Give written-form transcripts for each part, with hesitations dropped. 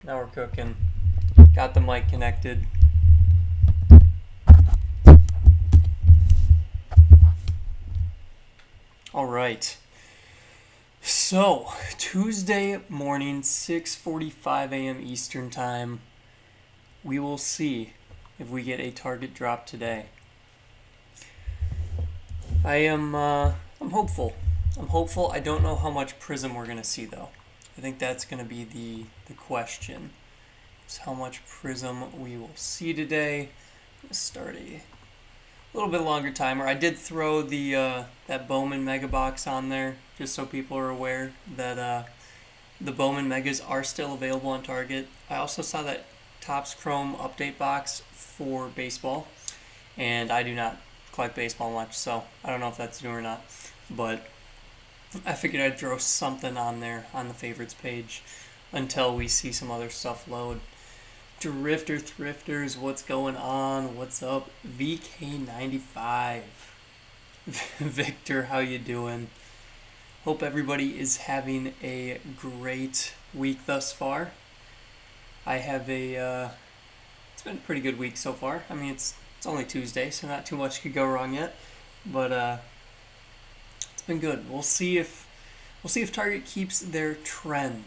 Now we're cooking. Got the mic connected. All right. So, Tuesday morning, 6:45 a.m. Eastern Time. We will see if we get a target drop today. I'm hopeful. I'm hopeful. I don't know how much Prizm we're going to see, though. I think that's going to be the question. Is how much Prizm we will see today. Let's start a little bit longer timer. I did throw the that Bowman Mega Box on there, just so people are aware that the Bowman Megas are still available on Target. I also saw that Topps Chrome update box for baseball, and I do not collect baseball much, so I don't know if that's new or not. But I figured I'd throw something on there on the favorites page until we see some other stuff load. Drifter Thrifters, what's going on? What's up? VK95. Victor, how you doing? Hope everybody is having a great week thus far. I have it's been a pretty good week so far. I mean, it's only Tuesday, so not too much could go wrong yet. But it's been good. We'll see if Target keeps their trend.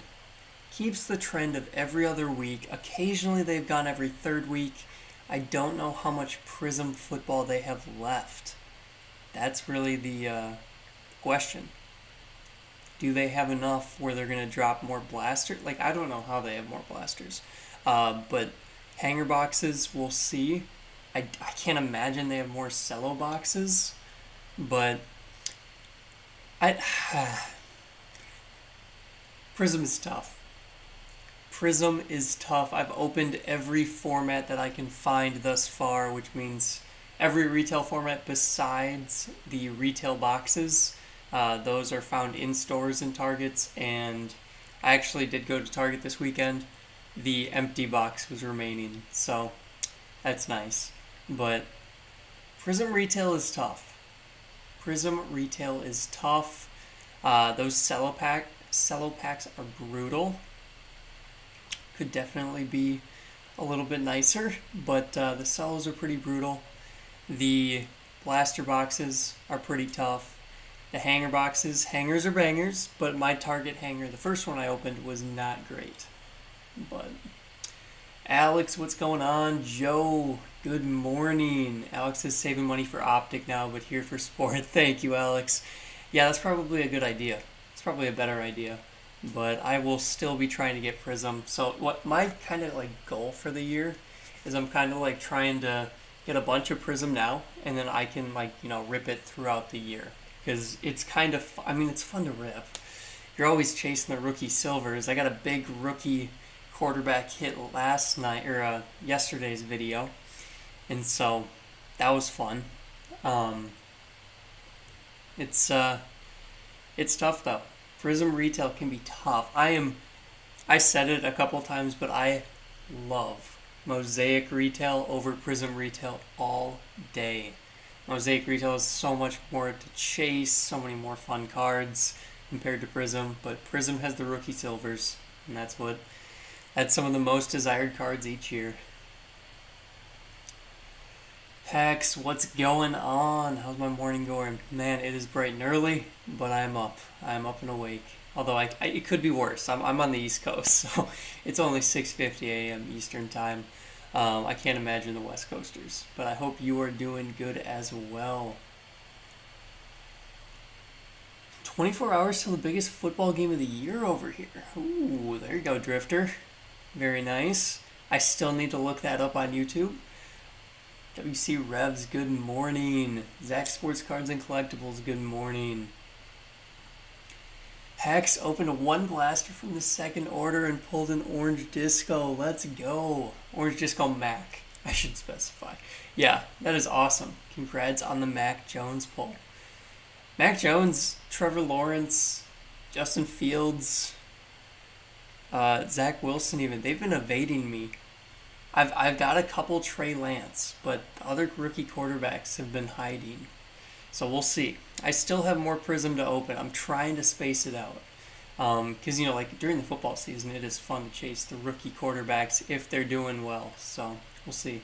Keeps the trend of every other week. Occasionally they've gone every third week. I don't know how much Prizm football they have left. That's really the question. Do they have enough where they're going to drop more blasters? Like, I don't know how they have more blasters. But hanger boxes, we'll see. I can't imagine they have more cello boxes. But Prizm is tough. Prizm is tough. I've opened every format that I can find thus far, which means every retail format besides the retail boxes. Those are found in stores and Targets, and I actually did go to Target this weekend. The empty box was remaining, so that's nice. But Prizm retail is tough. Prizm retail is tough. Those cello packs are brutal. Could definitely be a little bit nicer, but the cellos are pretty brutal. The blaster boxes are pretty tough. The hangers are bangers, but my Target hanger, the first one I opened, was not great. But Alex, what's going on? Joe, good morning. Alex is saving money for Optic now, but here for sport. Thank you, Alex. Yeah, that's probably a good idea. It's probably a better idea. But I will still be trying to get Prizm. So what my kind of like goal for the year is I'm kind of like trying to get a bunch of Prizm now, and then I can rip it throughout the year. Because it's kind of, it's fun to rip. You're always chasing the rookie silvers. I got a big rookie quarterback hit last night, or yesterday's video. And so that was fun. It's tough though. Prizm retail can be tough. I said it a couple times, but I love Mosaic retail over Prizm retail all day. Mosaic retail is so much more to chase, so many more fun cards compared to Prizm, but Prizm has the rookie silvers, and that's some of the most desired cards each year. Hex, what's going on? How's my morning going? Man, it is bright and early, but I'm up. I'm up and awake. Although it could be worse. I'm on the East Coast, so it's only 6:50 a.m. Eastern Time. I can't imagine the West Coasters, but I hope you are doing good as well. 24 hours till the biggest football game of the year over here. Ooh, there you go, Drifter. Very nice. I still need to look that up on YouTube. WC Revs, good morning. Zach Sports Cards and Collectibles, good morning. Hex opened one blaster from the second order and pulled an Orange Disco. Let's go. Orange Disco Mac, I should specify. Yeah, that is awesome. Congrats on the Mac Jones pull. Mac Jones, Trevor Lawrence, Justin Fields, Zach Wilson even, they've been evading me. I've got a couple Trey Lance, but the other rookie quarterbacks have been hiding. So we'll see. I still have more Prizm to open. I'm trying to space it out. Because, like during the football season, it is fun to chase the rookie quarterbacks if they're doing well. So we'll see.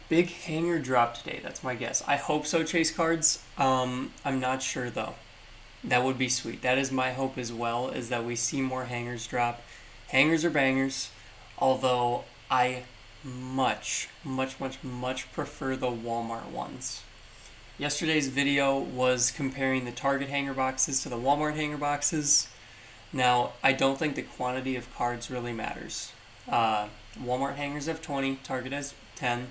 Big hanger drop today. That's my guess. I hope so, Chase Cards. I'm not sure, though. That would be sweet. That is my hope as well, is that we see more hangers drop. Hangers are bangers, although I much prefer the Walmart ones. Yesterday's video was comparing the Target hanger boxes to the Walmart hanger boxes. Now, I don't think the quantity of cards really matters. Walmart hangers have 20, Target has 10,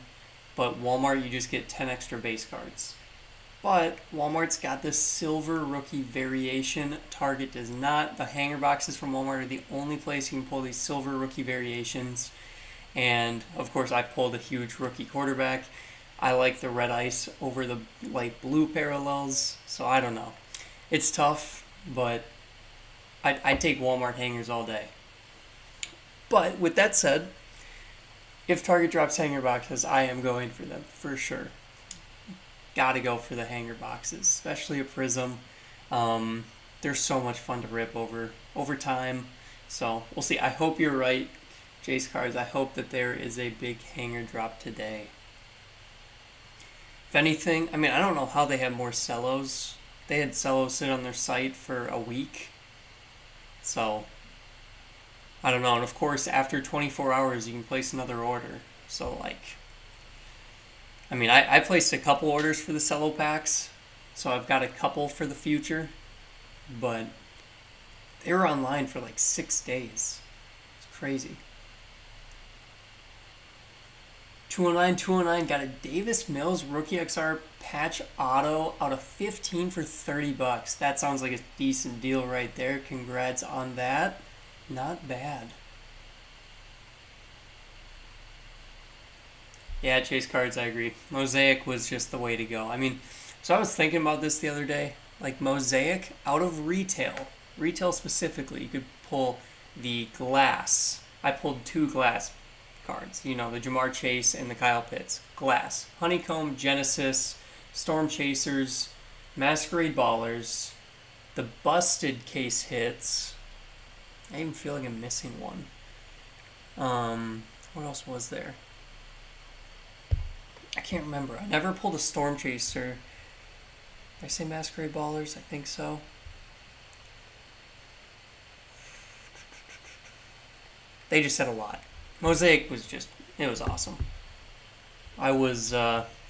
but Walmart you just get 10 extra base cards. But Walmart's got this silver rookie variation. Target does not. The hanger boxes from Walmart are the only place you can pull these silver rookie variations. And, of course, I pulled a huge rookie quarterback. I like the red ice over the light blue parallels. So, I don't know. It's tough, but I'd take Walmart hangers all day. But, with that said, if Target drops hanger boxes, I am going for them, for sure. Gotta go for the hanger boxes, especially a Prizm. They're so much fun to rip over time. So we'll see. I hope you're right, Jace Cards. I hope that there is a big hanger drop today. If anything, I mean, I don't know how they have more cellos. They had cellos sit on their site for a week. So I don't know. And of course, after 24 hours, you can place another order. So I placed a couple orders for the cello packs, so I've got a couple for the future, but they were online for 6 days. It's crazy. 209 got a Davis Mills Rookie XR patch auto out of 15 for $30. That sounds like a decent deal right there. Congrats on that. Not bad. Yeah, Chase Cards, I agree. Mosaic was just the way to go. So I was thinking about this the other day. Mosaic, out of retail specifically, you could pull the glass. I pulled 2 glass cards. The Jamar Chase and the Kyle Pitts. Glass. Honeycomb, Genesis, Storm Chasers, Masquerade Ballers, the busted case hits. I even feel like I'm missing one. What else was there? I can't remember. I never pulled a Storm Chaser. Did I say Masquerade Ballers? I think so. They just said a lot. Mosaic was it was awesome. I was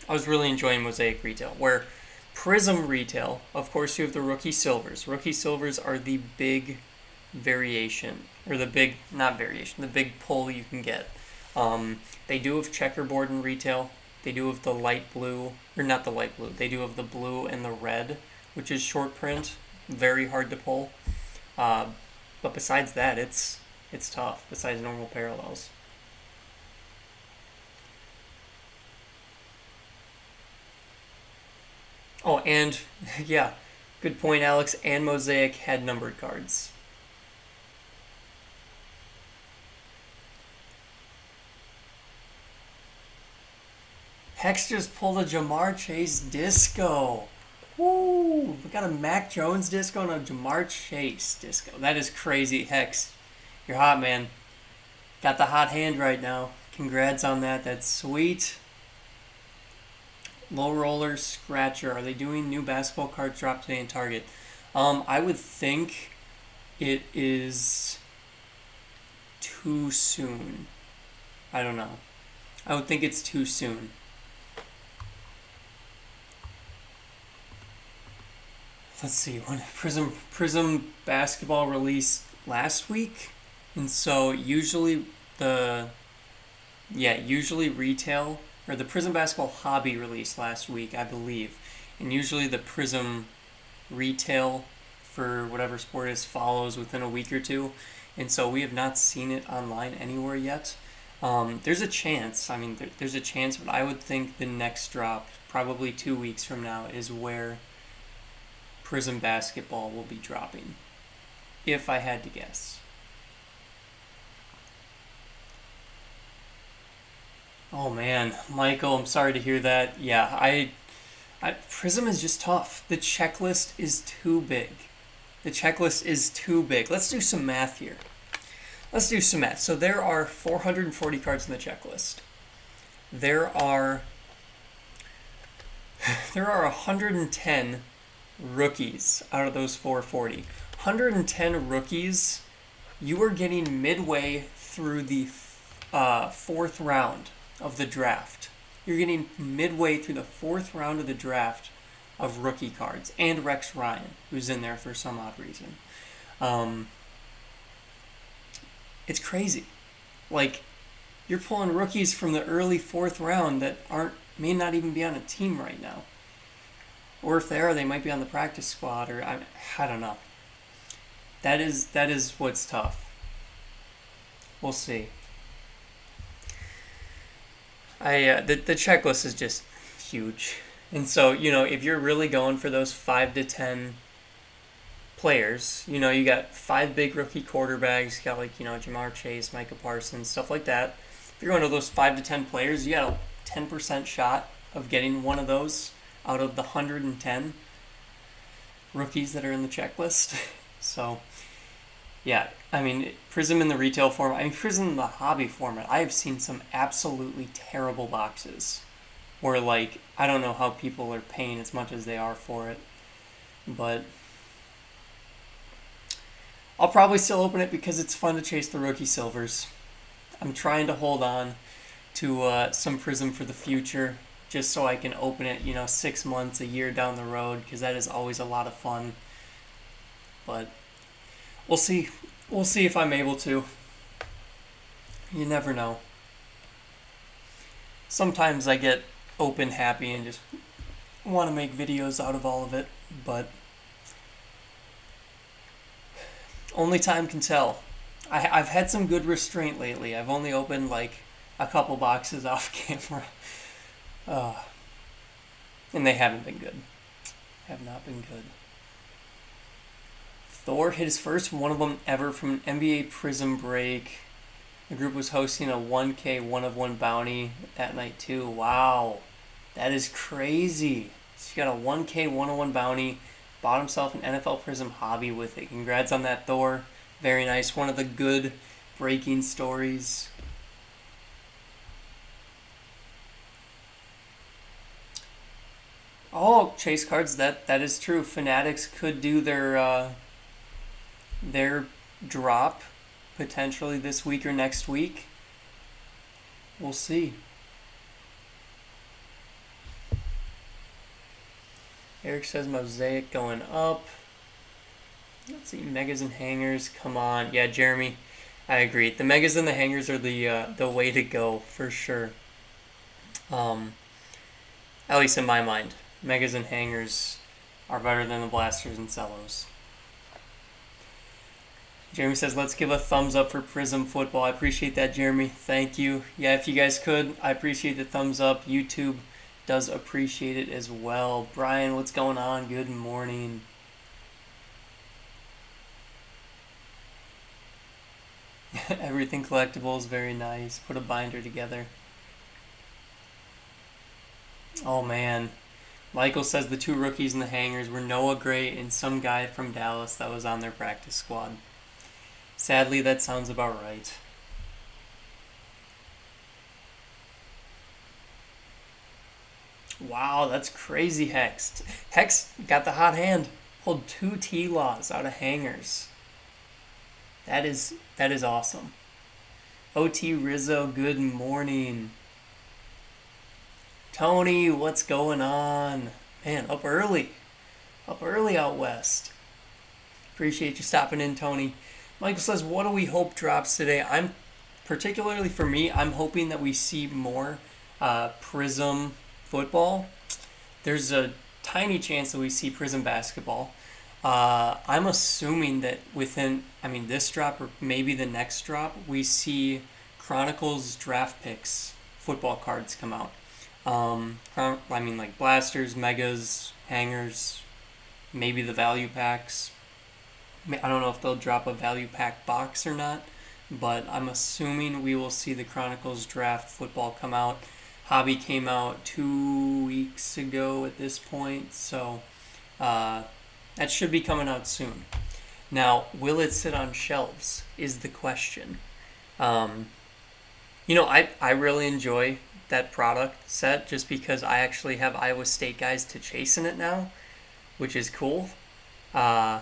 really enjoying Mosaic retail. Where Prizm retail, of course, you have the Rookie Silvers. Rookie Silvers are the big variation, or the big pull you can get. They do have checkerboard in retail. They do have the light blue, or not the light blue. They do have the blue and the red, which is short print, very hard to pull. But besides that, it's tough. Besides normal parallels. Oh, and yeah, good point, Alex. And Mosaic had numbered cards. Hex just pulled a Jamar Chase disco. Woo! We got a Mac Jones disco and a Jamar Chase disco. That is crazy, Hex. You're hot, man. Got the hot hand right now. Congrats on that. That's sweet. Low Roller Scratcher. Are they doing new basketball cards drop today in Target? I would think it is too soon. I don't know. I would think it's too soon. Let's see, when Prizm basketball released last week, and so usually retail, or the Prizm basketball hobby released last week, I believe, and usually the Prizm retail for whatever sport is follows within a week or two, and so we have not seen it online anywhere yet. There's a chance. There's a chance, but I would think the next drop, probably 2 weeks from now, is where Prizm basketball will be dropping, if I had to guess. Oh man, Michael, I'm sorry to hear that. Yeah, Prizm is just tough. The checklist is too big. The checklist is too big. Let's do some math here. Let's do some math. So there are 440 cards in the checklist. There are 110 rookies out of those 440. 110 rookies, you are getting midway through the fourth round of the draft. You're getting midway through the fourth round of the draft of rookie cards, and Rex Ryan, who's in there for some odd reason. It's crazy. Like, you're pulling rookies from the early fourth round that may not even be on a team right now. Or if they are, they might be on the practice squad, or I don't know. That is what's tough. We'll see. The checklist is just huge. And so, if you're really going for those 5 to 10 players, you got 5 big rookie quarterbacks, you got Jamar Chase, Micah Parsons, stuff like that. If you're going to those 5 to 10 players, you got a 10% shot of getting one of those out of the 110 rookies that are in the checklist. So, yeah, Prizm in the retail format, Prizm in the hobby format, I have seen some absolutely terrible boxes where, I don't know how people are paying as much as they are for it, but I'll probably still open it because it's fun to chase the rookie silvers. I'm trying to hold on to some Prizm for the future, just so I can open it, 6 months, a year down the road, because that is always a lot of fun. But we'll see. We'll see if I'm able to. You never know. Sometimes I get open happy and just want to make videos out of all of it, but only time can tell. I've had some good restraint lately. I've only opened a couple boxes off camera. And they haven't been good. Have not been good. Thor hit his first one of them ever from an NBA Prizm break. The group was hosting a 1K 1-of-1 bounty that night too. Wow. That is crazy. So he got a 1K 1-of-1 bounty. Bought himself an NFL Prizm hobby with it. Congrats on that, Thor. Very nice. One of the good breaking stories. Oh, chase cards. That is true. Fanatics could do their drop potentially this week or next week. We'll see. Eric says Mosaic going up. Let's see, megas and hangers. Come on. Yeah, Jeremy, I agree. The megas and the hangers are the way to go for sure. At least in my mind. Megas and hangers are better than the blasters and cellos. Jeremy says, let's give a thumbs up for Prizm Football. I appreciate that, Jeremy. Thank you. Yeah, if you guys could, I appreciate the thumbs up. YouTube does appreciate it as well. Brian, what's going on? Good morning. Everything collectibles, very nice. Put a binder together. Oh, man. Michael says the 2 rookies in the hangers were Noah Gray and some guy from Dallas that was on their practice squad. Sadly, that sounds about right. Wow, that's crazy, Hex. Hex got the hot hand. Pulled 2 T-Laws out of hangers. That is awesome. OT Rizzo, good morning. Tony, what's going on? Man, up early out west. Appreciate you stopping in, Tony. Michael says, what do we hope drops today? Particularly for me, I'm hoping that we see more Prizm football. There's a tiny chance that we see Prizm basketball. I'm assuming that within, this drop or maybe the next drop, we see Chronicles draft picks football cards come out. Like blasters, megas, hangers, maybe the value packs. I don't know if they'll drop a value pack box or not, but I'm assuming we will see the Chronicles draft football come out. Hobby came out 2 weeks ago at this point, so that should be coming out soon. Now, will it sit on shelves is the question. Um, I really enjoy that product set just because I actually have Iowa State guys to chase in it now, which is cool. Uh,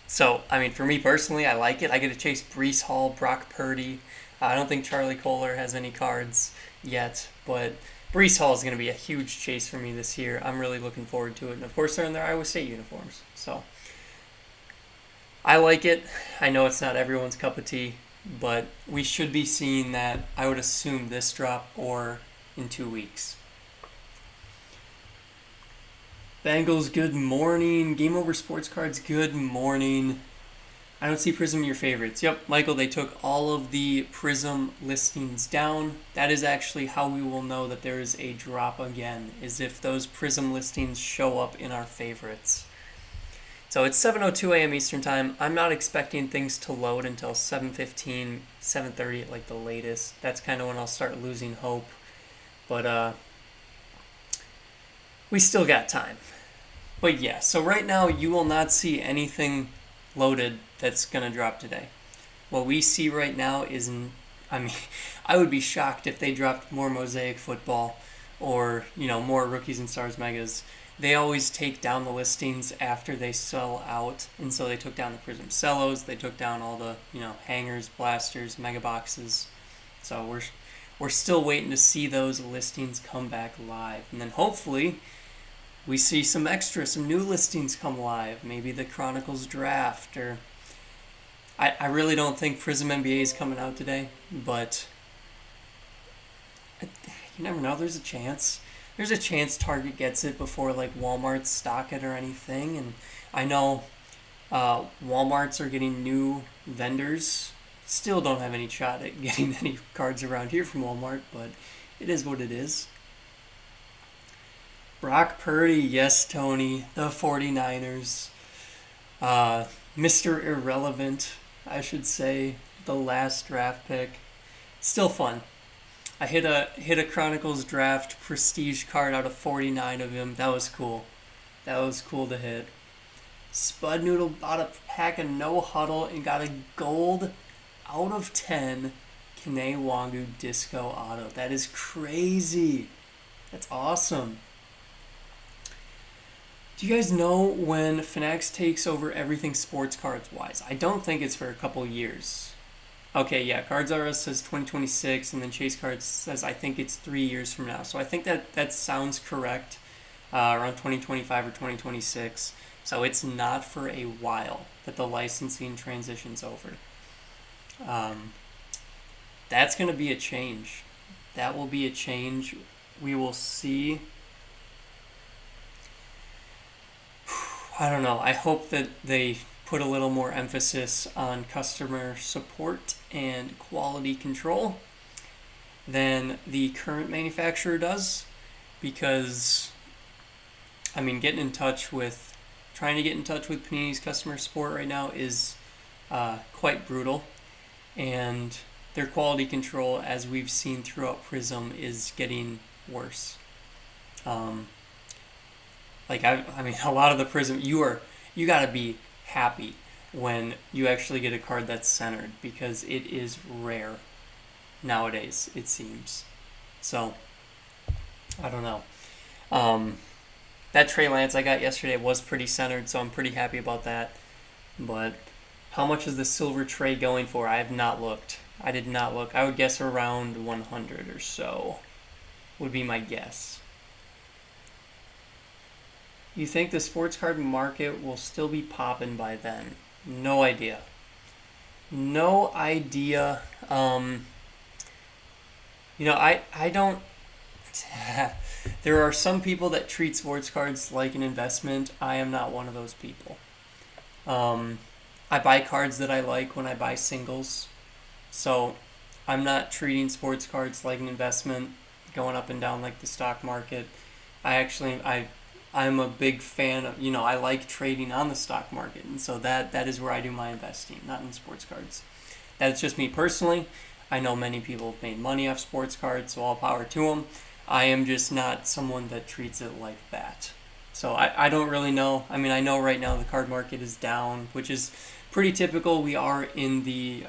for me personally, I like it. I get to chase Brees Hall, Brock Purdy. I don't think Charlie Kohler has any cards yet, but Brees Hall is going to be a huge chase for me this year. I'm really looking forward to it. And of course, they're in their Iowa State uniforms. So I like it. I know it's not everyone's cup of tea, but we should be seeing that, I would assume, this drop or in 2 weeks. Bengals, good morning. Game Over Sports Cards, good morning. I don't see Prizm in your favorites. Yep, Michael, they took all of the Prizm listings down. That is actually how we will know that there is a drop again, is if those Prizm listings show up in our favorites. So it's 7:02 a.m. Eastern Time. I'm not expecting things to load until 7:15, 7:30 at like the latest. That's kind of when I'll start losing hope. But we still got time. But yeah, so right now you will not see anything loaded that's going to drop today. What we see right now I would be shocked if they dropped more Mosaic football or, more Rookies and Stars Megas. They always take down the listings after they sell out, and so they took down the Prizm Cellos, they took down all the, hangers, blasters, mega boxes. So we're still waiting to see those listings come back live. And then hopefully we see some new listings come live. Maybe the Chronicles draft, or I really don't think Prizm NBA is coming out today, but you never know. There's a chance. There's a chance Target gets it before like Walmart stock it or anything. And I know Walmarts are getting new vendors. Still don't have any shot at getting any cards around here from Walmart, but it is what it is. Brock Purdy, yes, Tony. The 49ers. Mr. Irrelevant, I should say. The last draft pick. Still fun. I hit a Chronicles draft prestige card out of 49 of him. That was cool. That was cool to hit. Spud Noodle bought a pack of No Huddle and got a gold out of 10 Kene Wangu Disco Auto. That is crazy. That's awesome. Do you guys know when Fanatics takes over everything sports cards wise? I don't think it's for a couple years. Okay, yeah, Cards R Us says 2026, and then Chase Cards says I think it's 3 years from now. So I think that sounds correct, around 2025 or 2026. So it's not for a while that the licensing transitions over. That's going to be a change. That will be a change. We will see. I don't know. I hope that they put a little more emphasis on customer support and quality control than the current manufacturer does, because trying to get in touch with Panini's customer support right now is quite brutal, and their quality control, as we've seen throughout Prizm, is getting worse. A lot of the Prizm, you gotta be happy when you actually get a card that's centered, because it is rare nowadays, it seems. So I don't know. That Trey Lance I got yesterday was pretty centered, so I'm pretty happy about that. But how much is the silver tray going for? I have not looked. I did not look. I would guess around 100 or so would be my guess. You think the sports card market will still be popping by then? No idea. No idea. I don't... There are some people that treat sports cards like an investment. I am not one of those people. I buy cards that I like when I buy singles. So I'm not treating sports cards like an investment, going up and down like the stock market. I'm a big fan of, I like trading on the stock market, and so that is where I do my investing, not in sports cards. That's just me personally. I know many people have made money off sports cards, so all power to them. I am just not someone that treats it like that. So I don't really know. I mean, I know right now the card market is down, which is pretty typical. We are in the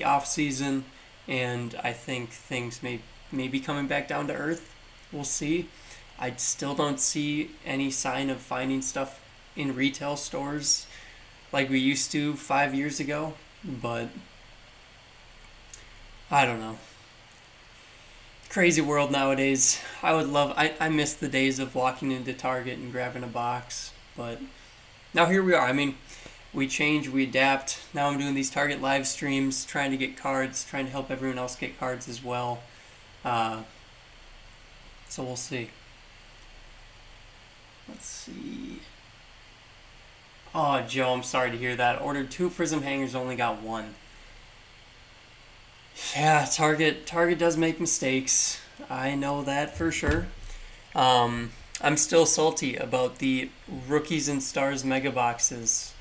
off season, and I think things may be coming back down to earth. We'll see. I still don't see any sign of finding stuff in retail stores like we used to 5 years ago, but I don't know. Crazy world nowadays. I miss the days of walking into Target and grabbing a box, but now here we are. I mean, we change, we adapt. Now I'm doing these Target live streams, trying to get cards, trying to help everyone else get cards as well. So we'll see. Let's see. Oh, Joe, I'm sorry to hear that. Ordered 2 Prizm hangers, only got 1. Yeah, Target does make mistakes. I know that for sure. I'm still salty about the Rookies and Stars mega boxes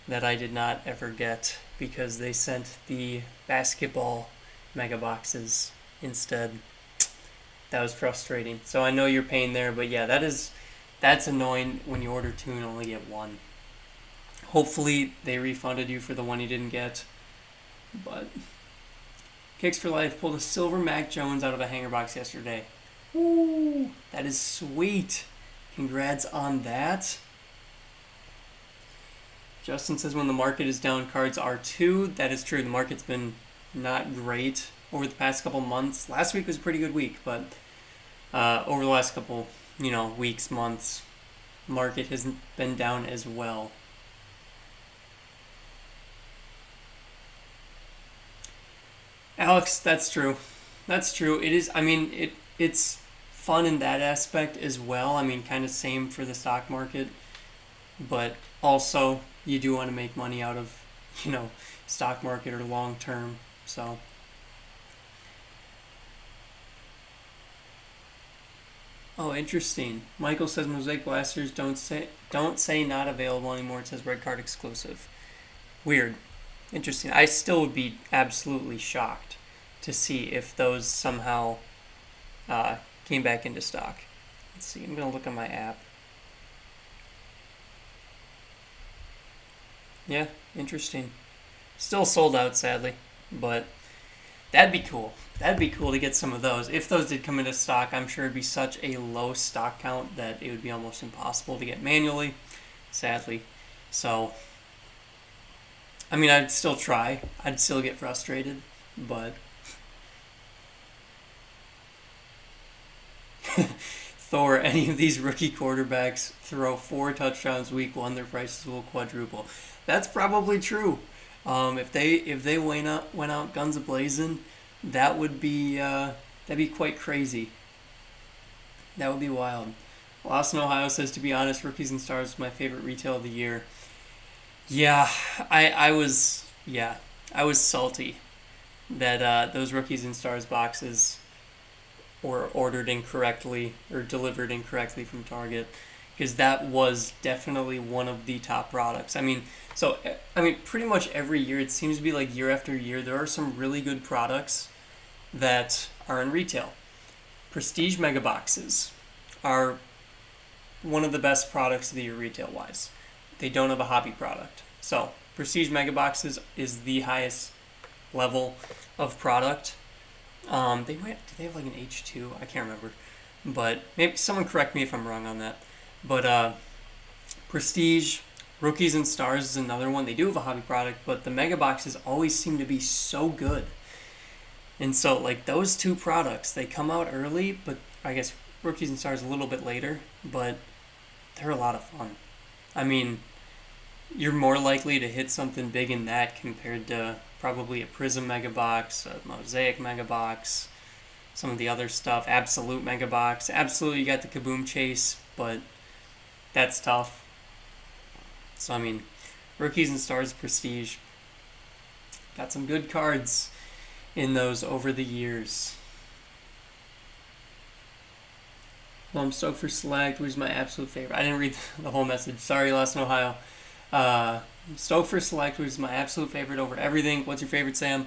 that I did not ever get because they sent the basketball mega boxes instead. That was frustrating. So I know you're paying there, but yeah, that's annoying when you order 2 and only get 1. Hopefully they refunded you for the one you didn't get, but Kicks for Life pulled a silver Mac Jones out of a hanger box yesterday. Ooh, that is sweet. Congrats on that. Justin says when the market is down, cards are too. That is true. The market's been not great over the past couple months. Last week was a pretty good week, but over the last couple, weeks, months, market has been down as well. Alex, that's true. That's true. It is. I mean, it's fun in that aspect as well. I mean, kind of same for the stock market, but also you do want to make money out of, stock market or long term. So. Oh, interesting. Michael says Mosaic blasters don't say not available anymore. It says red card exclusive. Weird. Interesting. I still would be absolutely shocked to see if those somehow came back into stock. Let's see. I'm going to look at my app. Yeah, interesting. Still sold out, sadly, but that'd be cool. That'd be cool to get some of those. If those did come into stock, I'm sure it'd be such a low stock count that it would be almost impossible to get manually, sadly. So, I mean, I'd still try. I'd still get frustrated, but Thor, any of these rookie quarterbacks throw 4 touchdowns week 1, their prices will quadruple. That's probably true. If they went out guns a-blazing, that would be that'd be quite crazy. That would be wild. Lost in Ohio says, to be honest, Rookies and Stars was my favorite retail of the year. Yeah, I was salty that those Rookies and Stars boxes were ordered incorrectly or delivered incorrectly from Target, because that was definitely one of the top products. I mean, pretty much every year, it seems to be like year after year, there are some really good products that are in retail. Prestige mega boxes are one of the best products of the year retail-wise. They don't have a hobby product. So, Prestige mega boxes is the highest level of product. Do they have like an H2? I can't remember. But maybe someone correct me if I'm wrong on that. But Prestige, Rookies and Stars is another one. They do have a hobby product, but the mega boxes always seem to be so good. And so, like, those 2 products, they come out early, but I guess Rookies and Stars a little bit later, but they're a lot of fun. I mean, you're more likely to hit something big in that compared to probably a Prizm mega box, a Mosaic mega box, some of the other stuff, Absolute mega box. Absolute, you got the Kaboom Chase, but that's tough. So, I mean, Rookies and Stars Prestige, got some good cards in those over the years. Well, I'm stoked for Select, which is my absolute favorite. I didn't read the whole message. Sorry, Lost in Ohio. Stoked for Select, which is my absolute favorite over everything. What's your favorite, Sam?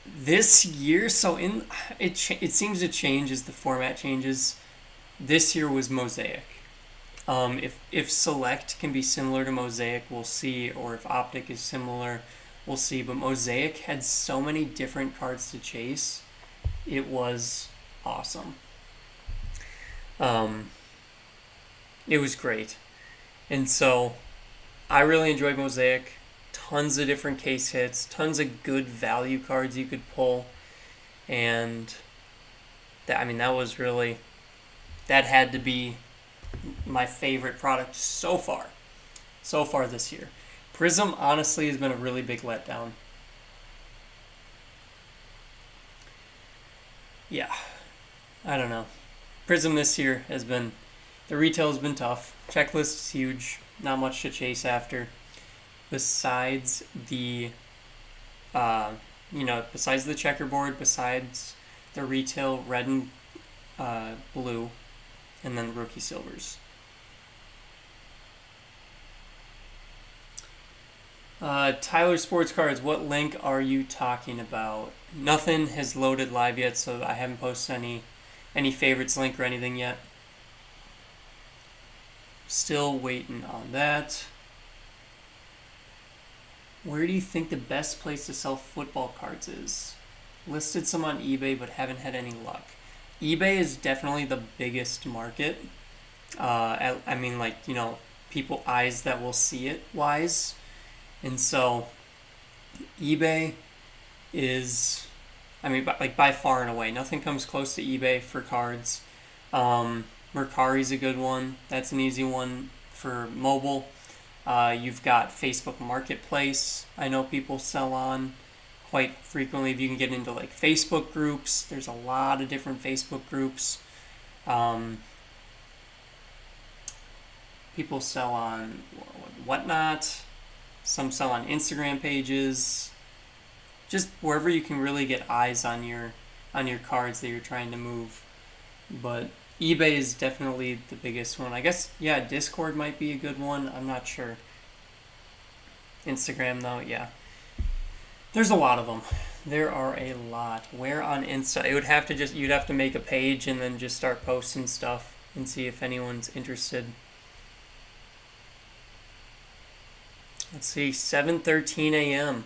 This year, it seems to change as the format changes. This year was Mosaic. If Select can be similar to Mosaic, we'll see, or if Optic is similar, we'll see. But Mosaic had so many different cards to chase. It was awesome. It was great. And so I really enjoyed Mosaic. Tons of different case hits, tons of good value cards you could pull. And that had to be my favorite product so far this year. Prizm honestly has been a really big letdown. Yeah, I don't know. Prizm this year the retail has been tough. Checklist is huge, not much to chase after. Besides the besides the checkerboard, besides the retail red and blue, and then rookie silvers. Tyler Sports Cards, what link are you talking about? Nothing has loaded live yet, so I haven't posted any favorites link or anything yet. Still waiting on that. Where do you think the best place to sell football cards is? Listed some on eBay, but haven't had any luck. eBay is definitely the biggest market. People eyes that will see it wise. And so eBay is, by far and away, nothing comes close to eBay for cards. Mercari's a good one. That's an easy one for mobile. You've got Facebook Marketplace. I know people sell on quite frequently. If you can get into Facebook groups, there's a lot of different Facebook groups. People sell on Whatnot. Some sell on Instagram pages. Just wherever you can really get eyes on your cards that you're trying to move. But eBay is definitely the biggest one. I guess, Discord might be a good one. I'm not sure. Instagram, though, yeah. There's a lot of them. There are a lot. Where on Insta? You'd have to make a page and then just start posting stuff and see if anyone's interested. Let's see, 7:13 a.m.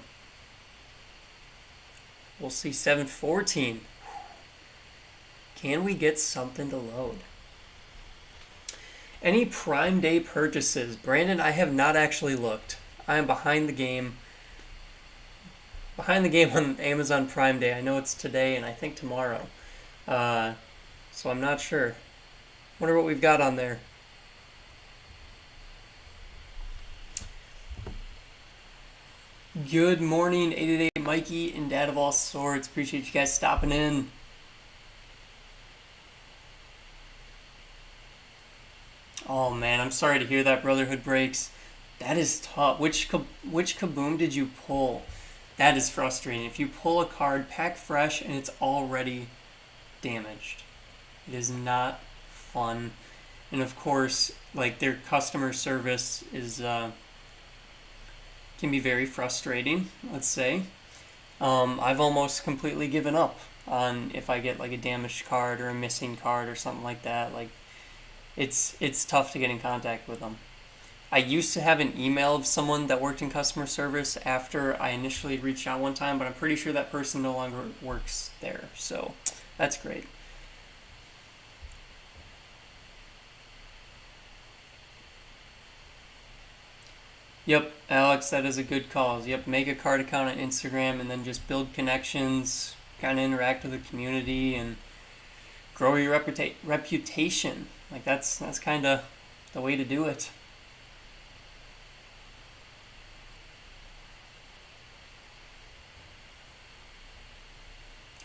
We'll see 7:14. Can we get something to load? Any Prime Day purchases? Brandon, I have not actually looked. I am behind the game. Behind the game on Amazon Prime Day. I know it's today and I think tomorrow. So I'm not sure. Wonder what we've got on there. Good morning, 888 Mikey and Dad of All Sorts. Appreciate you guys stopping in. Oh man, I'm sorry to hear that Brotherhood breaks. That is tough. Which Kaboom did you pull? That is frustrating. If you pull a card pack fresh and it's already damaged, it is not fun. And of course, their customer service is can be very frustrating. Let's say, I've almost completely given up on if I get a damaged card or a missing card or something like that. It's tough to get in contact with them. I used to have an email of someone that worked in customer service after I initially reached out one time, but I'm pretty sure that person no longer works there. So that's great. Yep, Alex, that is a good call. Yep, make a card account on Instagram and then just build connections, kind of interact with the community, and grow your reputation. That's kind of the way to do it.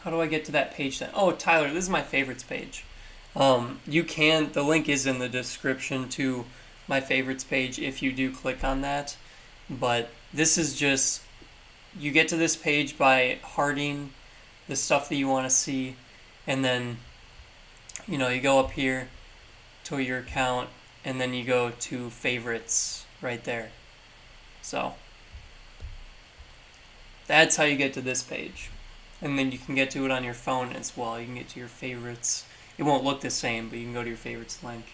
How do I get to that page then? Oh, Tyler, this is my favorites page. The link is in the description to my favorites page if you do click on that. But this is just, you get to this page by hearting the stuff that you want to see, and then, you go up here to your account, and then you go to favorites right there. So that's how you get to this page. And then you can get to it on your phone as well. You can get to your favorites. It won't look the same, but you can go to your favorites link.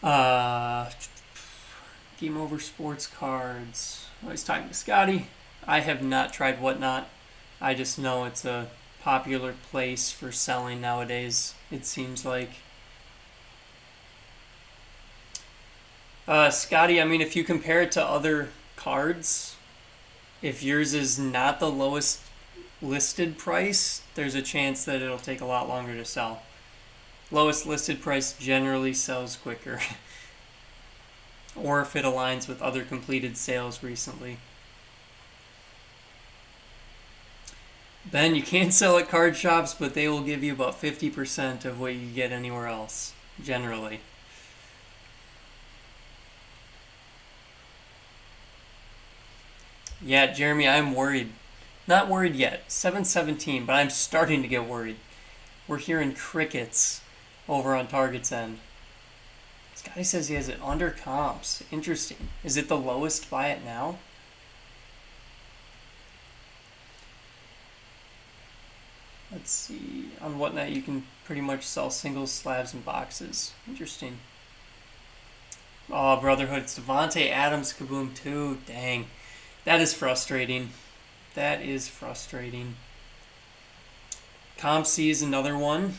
Uh, Game Over Sports Cards. I was talking to Scotty. I have not tried Whatnot. I just know it's a popular place for selling nowadays, it seems like. Scotty, I mean, if you compare it to other cards, if yours is not the lowest listed price, there's a chance that it'll take a lot longer to sell. Lowest listed price generally sells quicker. Or if it aligns with other completed sales recently. Ben, you can sell at card shops, but they will give you about 50% of what you get anywhere else, generally. Yeah, Jeremy, I'm worried. Not worried yet. 717, but I'm starting to get worried. We're hearing crickets over on Target's end. This guy says he has it under comps. Interesting. Is it the lowest buy it now? Let's see. On Whatnot, you can pretty much sell singles, slabs, and boxes. Interesting. Oh, Brotherhood. It's Devontae Adams Kaboom 2. Dang. That is frustrating. That is frustrating. CompC is another one.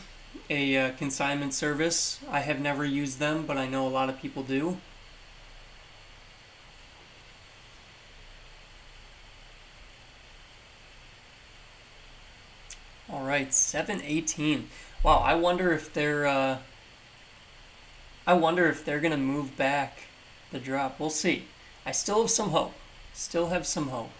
A consignment service. I have never used them, but I know a lot of people do. All right, 718. Wow, I wonder if they're gonna move back the drop. We'll see. I still have some hope. Still have some hope.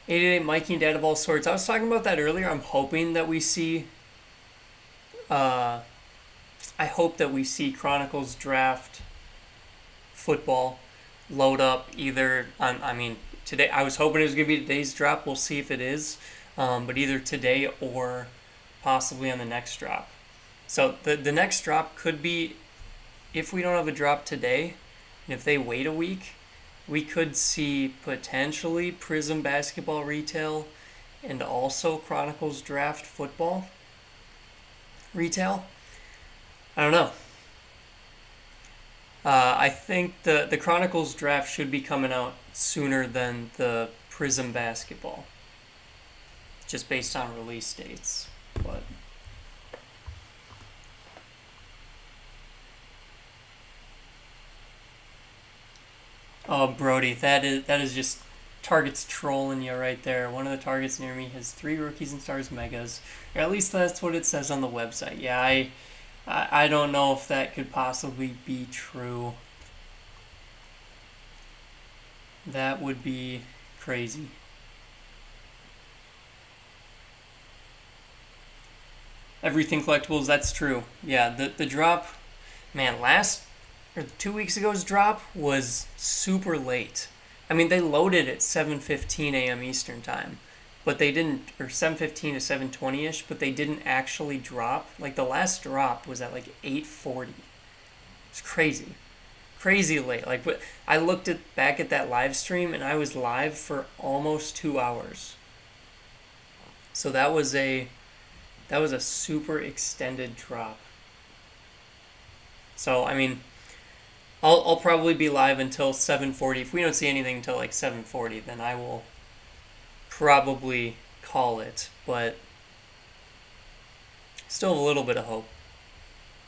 '88 Mikey and Dad of All Sorts. I was talking about that earlier. I'm hoping that we see. I hope that we see Chronicles Draft football load up either on. I mean, today. I was hoping it was gonna be today's drop. We'll see if it is, but either today or possibly on the next drop. So the next drop could be, if we don't have a drop today, and if they wait a week, we could see potentially Prizm basketball retail and also Chronicles Draft football retail. I don't know. I think the Chronicles Draft should be coming out sooner than the Prizm basketball, just based on release dates. But oh, Brody, that is just Target's trolling you right there. One of the Targets near me has 3 Rookies and Stars Megas, or at least that's what it says on the website. Yeah, I don't know if that could possibly be true. That would be crazy. Everything collectibles, that's true. Yeah, the drop, man, 2 weeks ago's drop was super late. I mean, they loaded at 7:15 a.m. Eastern time, but they didn't, or 7:15 to 7:20ish, but they didn't actually drop. Like the last drop was at like 8:40. It's crazy, crazy late. Like, but I looked back at that live stream, and I was live for almost 2 hours. So that was a super extended drop. So I mean, I'll probably be live until 7:40. If we don't see anything until like 7:40, then I will probably call it. But still have a little bit of hope.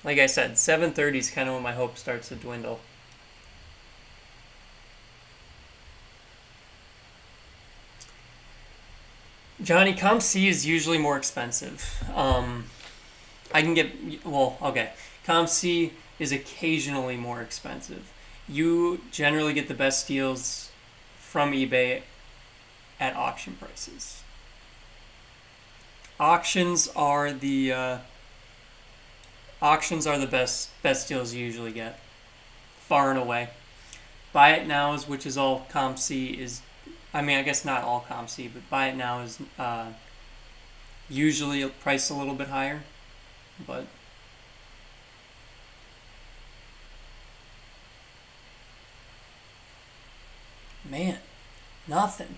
Like I said, 7:30 is kind of when my hope starts to dwindle. Johnny, CompC is usually more expensive. I can get, well, okay. CompC is occasionally more expensive. You generally get the best deals from eBay at auction prices. Auctions are the best deals you usually get, far and away. Buy It Nows, which is all CompC, is, I mean, I guess not all CompC, but Buy It Now is usually priced a little bit higher, but man, nothing.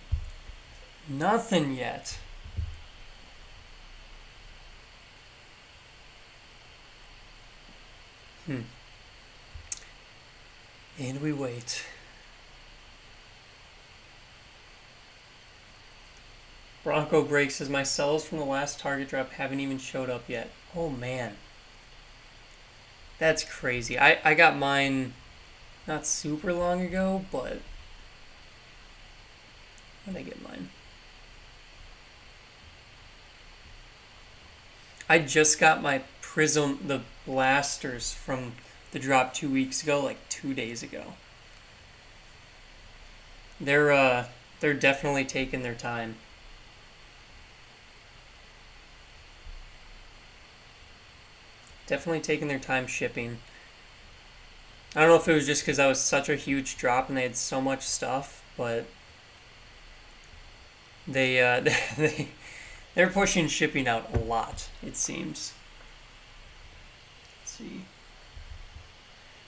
Nothing yet. And we wait. Bronco Break says, my sells from the last target drop haven't even showed up yet. Oh, man. That's crazy. I got mine not super long ago, but when did I get mine? I just got my Prizm, the blasters from the drop 2 weeks ago, like 2 days ago. They're definitely taking their time. Definitely taking their time shipping. I don't know if it was just because that was such a huge drop and they had so much stuff, but they're pushing shipping out a lot, it seems. Let's see.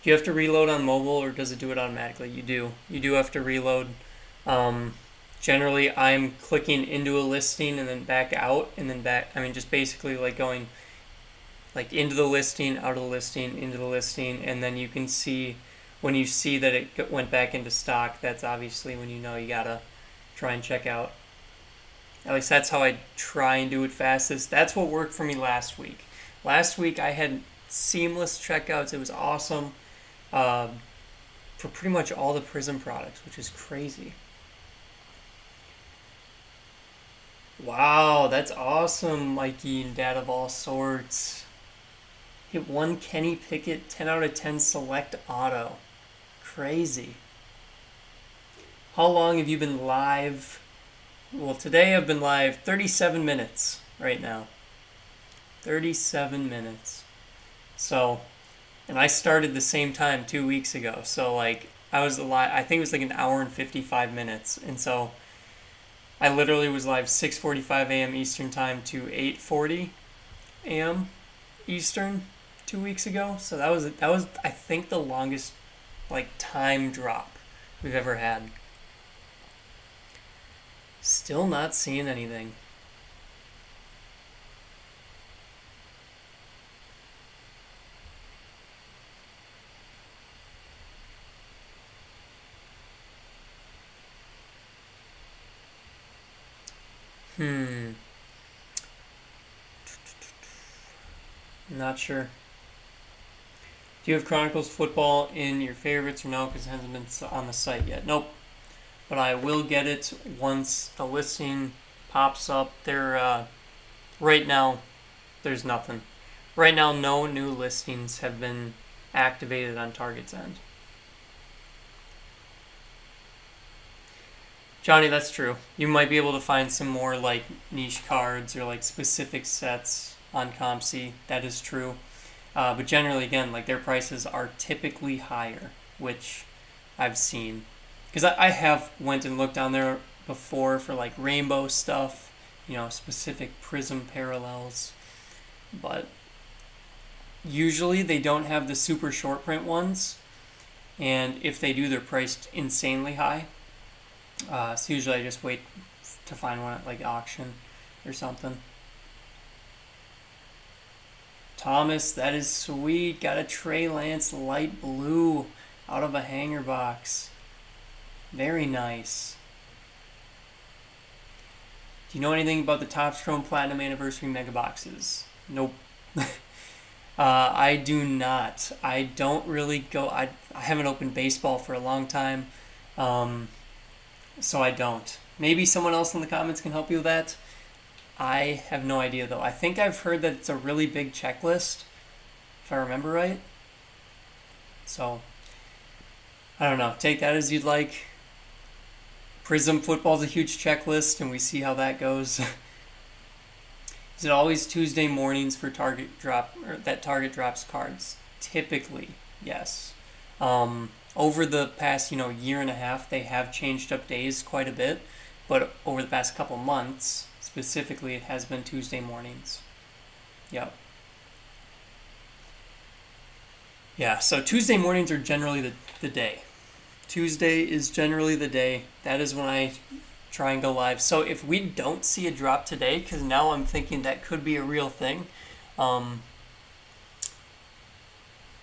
Do you have to reload on mobile or does it do it automatically? You do. You do have to reload. Generally, I'm clicking into a listing and then back out and then back. I mean, just basically like going like into the listing, out of the listing, into the listing, and then you can see when you see that it went back into stock, that's obviously when you know you gotta try and check out. At least that's how I try and do it fastest. That's what worked for me last week. Last week I had seamless checkouts. It was awesome for pretty much all the Prizm products, which is crazy. Wow, that's awesome, Mikey and Dad of all sorts. Hit one Kenny Pickett, 10 out of 10 select auto. Crazy. How long have you been live? Well, today I've been live 37 minutes right now. 37 minutes. So, and I started the same time 2 weeks ago. So, like, I was live, I think it was like an hour and 55 minutes. And so, I literally was live 6:45 a.m. Eastern time to 8:40 a.m. Eastern 2 weeks ago. So that was I think the longest like time drop we've ever had. Still not seeing anything. Not sure. Do you have Chronicles football in your favorites or no? Because it hasn't been on the site yet. Nope. But I will get it once the listing pops up. Right now, there's nothing. Right now, no new listings have been activated on Target's end. Johnny, that's true. You might be able to find some more like niche cards or like specific sets on ComC. That is true. But generally, again, like their prices are typically higher, which I've seen. Because I have went and looked down there before for like rainbow stuff, specific Prizm parallels. But usually they don't have the super short print ones. And if they do, they're priced insanely high. So usually I just wait to find one at like auction or something. Thomas, that is sweet. Got a Trey Lance light blue out of a hanger box. Very nice. Do you know anything about the Top Strom Platinum Anniversary Mega Boxes? Nope. I do not. I don't really go... I haven't opened baseball for a long time, so I don't. Maybe someone else in the comments can help you with that. I have no idea, though. I think I've heard that it's a really big checklist, if I remember right. So, I don't know. Take that as you'd like. Prizm football's a huge checklist, and we see how that goes. Is it always Tuesday mornings for Target drop, or that Target drops cards? Typically, yes. Over the past, year and a half, they have changed up days quite a bit, but over the past couple months, specifically, it has been Tuesday mornings. Yep. Yeah, so Tuesday mornings are generally the day. Tuesday is generally the day. That is when I try and go live. So if we don't see a drop today, because now I'm thinking that could be a real thing,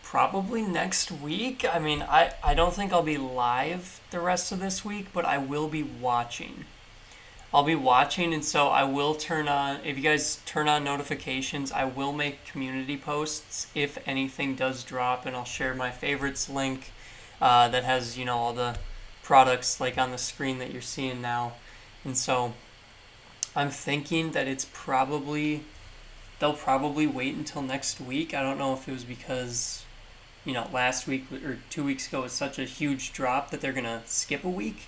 probably next week. I mean, I don't think I'll be live the rest of this week, but I will be watching. I'll be watching, and so I will turn on, if you guys turn on notifications, I will make community posts if anything does drop, and I'll share my favorites link that has, you know, all the products like on the screen that you're seeing now. And so I'm thinking that they'll probably wait until next week. I don't know if it was because, you know, last week or 2 weeks ago was such a huge drop that they're going to skip a week,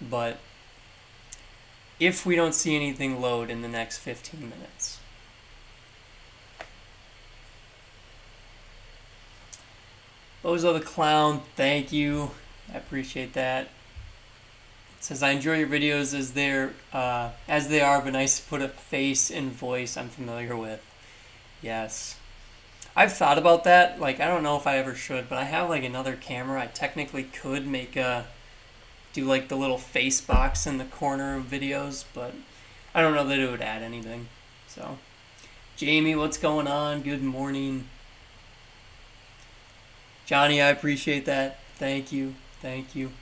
but if we don't see anything load in the next 15 minutes. Bozo the Clown, thank you. I appreciate that. It says, I enjoy your videos as they are, but nice to put a face and voice I'm familiar with. Yes. I've thought about that. Like, I don't know if I ever should, but I have like another camera. I technically could do like the little face box in the corner of videos, but I don't know that it would add anything. So, Jamie, what's going on? Good morning. Johnny, I appreciate that. Thank you. Thank you.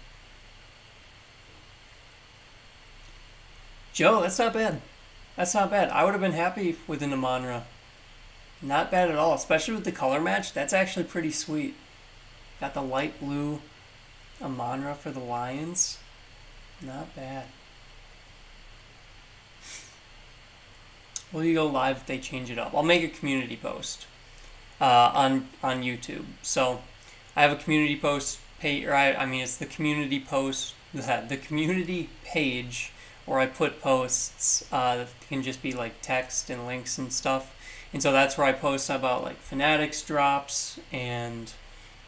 Joe, that's not bad. That's not bad. I would have been happy with an Amonra. Not bad at all, especially with the color match. That's actually pretty sweet. Got the light blue Amonra for the Lions. Not bad. Will you go live if they change it up? I'll make a community post on YouTube. So I have a community post page, or I mean it's the community post, the community page where I put posts that can just be like text and links and stuff. And so that's where I post about like Fanatics drops and,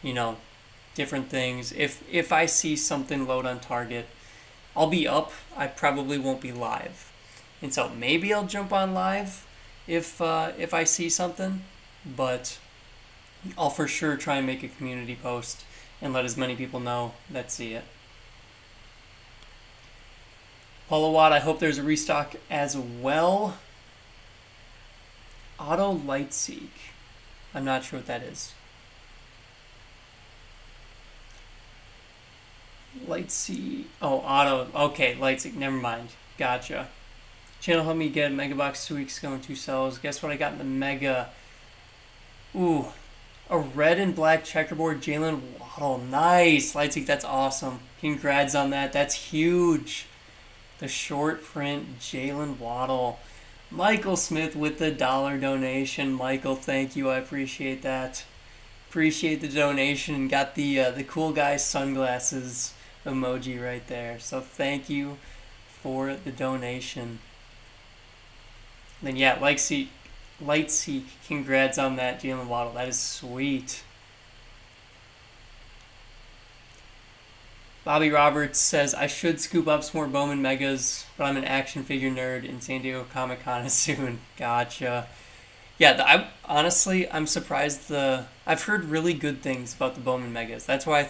you know, different things. If I see something load on Target, I'll be up. I probably won't be live. And so maybe I'll jump on live if I see something, but I'll for sure try and make a community post and let as many people know that see it. Paulo Watt, I hope there's a restock as well. Auto Light Seek. I'm not sure what that is. Light Seek. Oh, Auto. Okay, Light Seek. Never mind. Gotcha. Channel helped me get a Mega Box 2 weeks ago in 2 cells. Guess what I got in the Mega? Ooh. A red and black checkerboard Jalen Waddle. Nice. Light Seek, that's awesome. Congrats on that. That's huge. The short print Jalen Waddle. Michael Smith with the $1 donation. Michael, thank you. I appreciate that. Appreciate the donation. Got the cool guy sunglasses emoji right there. So thank you for the donation. Then yeah, Light Seek. Congrats on that, Jalen Waddle. That is sweet. Bobby Roberts says, I should scoop up some more Bowman Megas, but I'm an action figure nerd and San Diego Comic-Con is soon. Gotcha. Yeah, I'm surprised I've heard really good things about the Bowman Megas. That's why I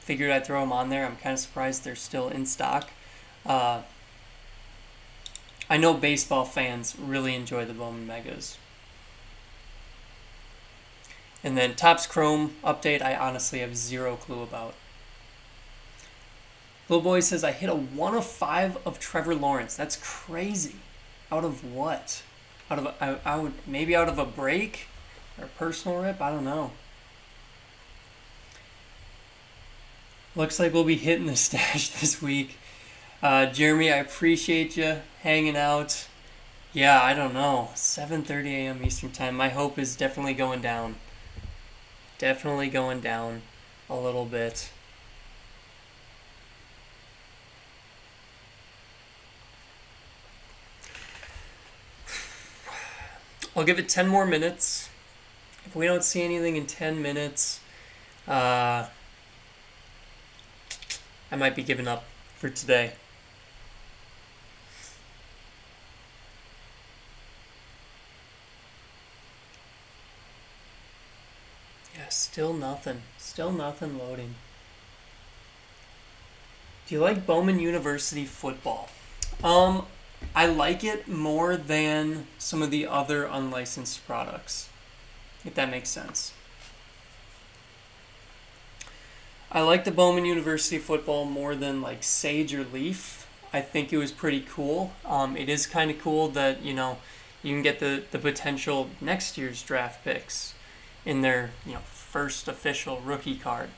figured I'd throw them on there. I'm kind of surprised they're still in stock. I know baseball fans really enjoy the Bowman Megas. And then Topps Chrome update, I honestly have zero clue about. Little Boy says, I hit a 1 of 5 of Trevor Lawrence. That's crazy. Out of what? Maybe out of a break? Or a personal rip? I don't know. Looks like we'll be hitting the stash this week. Jeremy, I appreciate you hanging out. Yeah, I don't know. 7:30 a.m. Eastern Time. My hope is definitely going down. Definitely going down a little bit. I'll give it 10 more minutes. If we don't see anything in 10 minutes, I might be giving up for today. Yeah, still nothing. Still nothing loading. Do you like Bowman University football? I like it more than some of the other unlicensed products, if that makes sense. I like the Bowman University football more than like Sage or Leaf. I think it was pretty cool. It is kind of cool that, you can get the potential next year's draft picks in their, first official rookie card.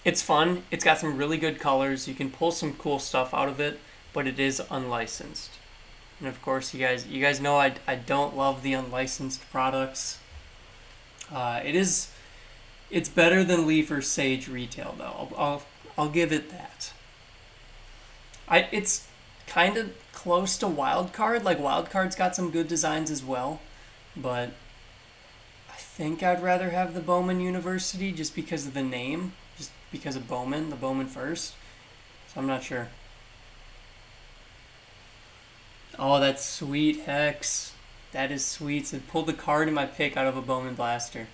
It's fun. It's got some really good colors. You can pull some cool stuff out of it, but it is unlicensed. And of course, you guys know I don't love the unlicensed products. It's better than Leaf or Sage retail though. I'll give it that. It's kind of close to Wildcard. Like Wildcard's got some good designs as well, but I think I'd rather have the Bowman University just because of the name, just because of Bowman, the Bowman first. So I'm not sure. Oh, that's sweet, Hex. That is sweet. So pulled the card in my pick out of a Bowman Blaster.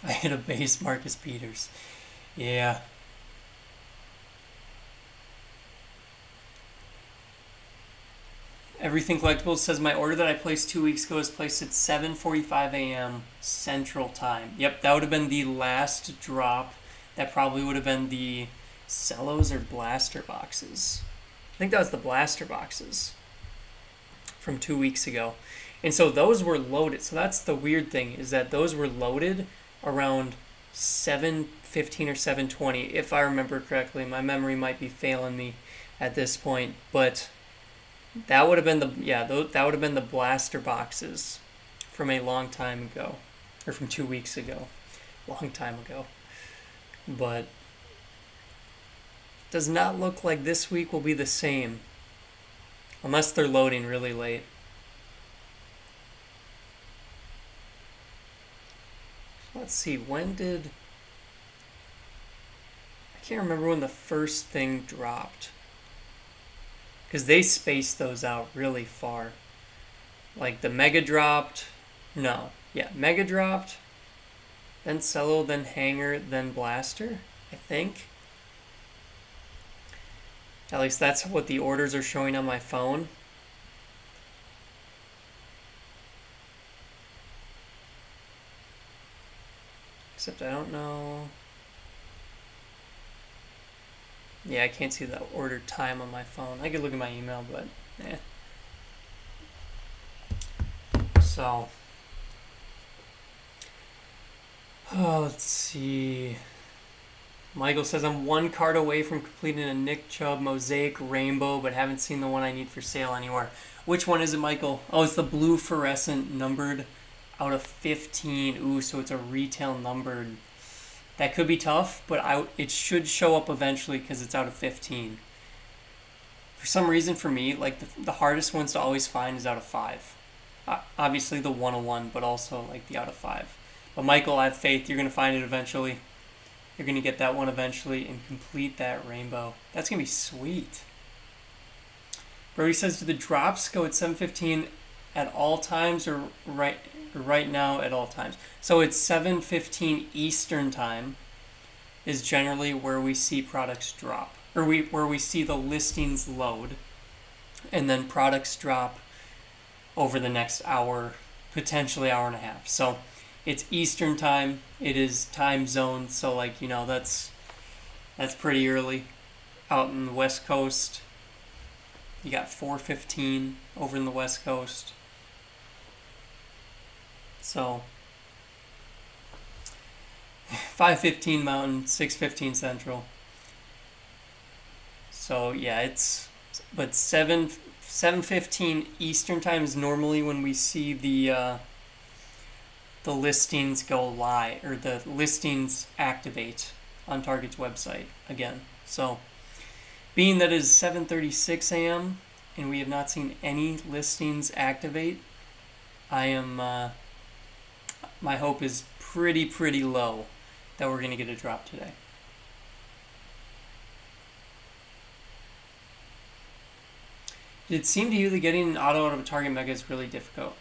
I hit a base Marcus Peters. Yeah. Everything Collectibles says my order that I placed 2 weeks ago is placed at 7:45 a.m. Central Time. Yep, that would have been the last drop. That probably would have been the Cellos or Blaster boxes. I think that was the Blaster boxes from 2 weeks ago. And so those were loaded. So that's the weird thing, is that those were loaded around 7:15 or 7:20, if I remember correctly. My memory might be failing me at this point, but that would have been that would have been the Blaster boxes from a long time ago, or from 2 weeks ago, long time ago. But does not look like this week will be the same, unless they're loading really late. Let's see, I can't remember when the first thing dropped, because they spaced those out really far. Like the Mega dropped, Mega dropped, then Cello, then Hanger, then Blaster, I think. At least that's what the orders are showing on my phone. Except I don't know. Yeah, I can't see the order time on my phone. I could look at my email, but So, let's see. Michael says, I'm one card away from completing a Nick Chubb Mosaic Rainbow, but haven't seen the one I need for sale anywhere. Which one is it, Michael? Oh, it's the blue fluorescent numbered out of 15. Ooh, so it's a retail numbered. That could be tough, but it should show up eventually because it's out of 15. For some reason, for me, like the hardest ones to always find is out of 5. Obviously the 101, but also like the out of 5. But Michael, I have faith you're going to find it eventually. You're going to get that one eventually and complete that rainbow. That's going to be sweet. Brody says, do the drops go at 7:15 at all times or right now at all times? So it's 7:15 Eastern time is generally where we see products drop, or where we see the listings load, and then products drop over the next hour, potentially hour and a half. So it's Eastern time. It is time zone, so that's pretty early. Out in the West Coast, you got 4:15 over in the West Coast. So 5:15 Mountain, 6:15 Central. So yeah, but 7:15 Eastern time is normally when we see the listings go live, or the listings activate on Target's website again. So being that it is 7:36 a.m. and we have not seen any listings activate, my hope is pretty low that we're going to get a drop today. Did it seem to you that getting an auto out of a Target Mega is really difficult?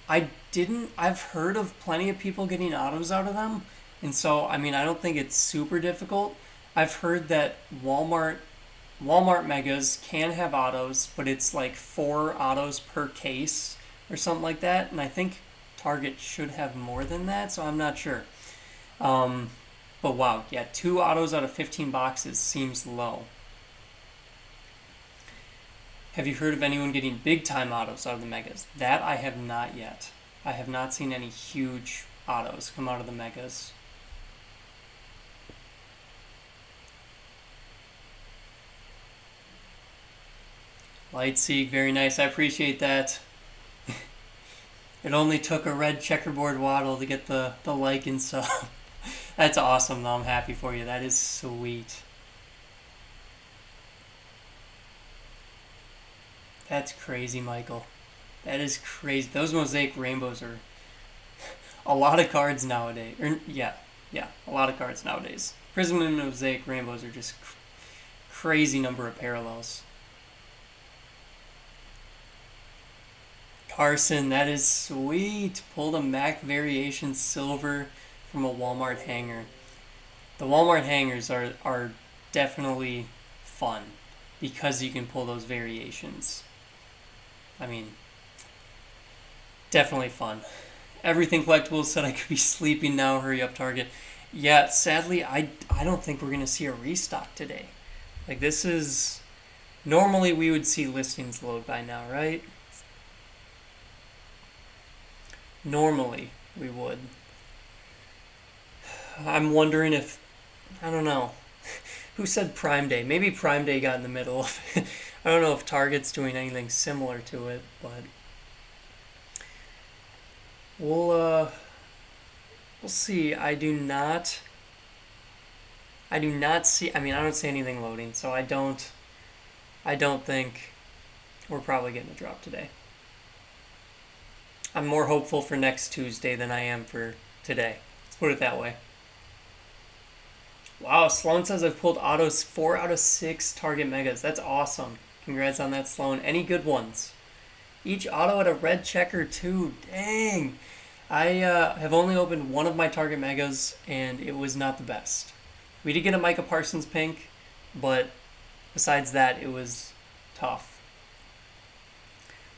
I've heard of plenty of people getting autos out of them. And so, I mean, I don't think it's super difficult. I've heard that Walmart Megas can have autos, but it's like 4 autos per case or something like that. And I think Target should have more than that, so I'm not sure. Um, but wow, yeah, 2 autos out of 15 boxes seems low. Have you heard of anyone getting big time autos out of the Megas? That I have not yet. I have not seen any huge autos come out of the Megas. Lightseek, very nice. I appreciate that. It only took a red checkerboard waddle to get the like and sub. That's awesome, though. I'm happy for you. That is sweet. That's crazy, Michael. That is crazy. Those Mosaic rainbows are a lot of cards nowadays. Yeah, a lot of cards nowadays. Prizm and Mosaic rainbows are just crazy number of parallels. Carson, that is sweet. Pulled a Mac Variation Silver from a Walmart hanger. The Walmart hangers are definitely fun because you can pull those variations. I mean, definitely fun. Everything Collectibles said I could be sleeping now. Hurry up, Target. Yeah, sadly, I don't think we're going to see a restock today. Like, this is... Normally, we would see listings load by now, right? Normally, we would. I'm wondering if... I don't know. Who said Prime Day? Maybe Prime Day got in the middle of it. I don't know if Target's doing anything similar to it, but... We'll see. I do not see... I mean, I don't see anything loading, so I don't think we're probably getting a drop today. I'm more hopeful for next Tuesday than I am for today. Let's put it that way. Wow, Sloan says I've pulled autos 4 out of 6 Target Megas. That's awesome. Congrats on that, Sloan. Any good ones? Each auto had a red checker too. Dang. I have only opened one of my Target Megas, and it was not the best. We did get a Micah Parsons pink, but besides that, it was tough.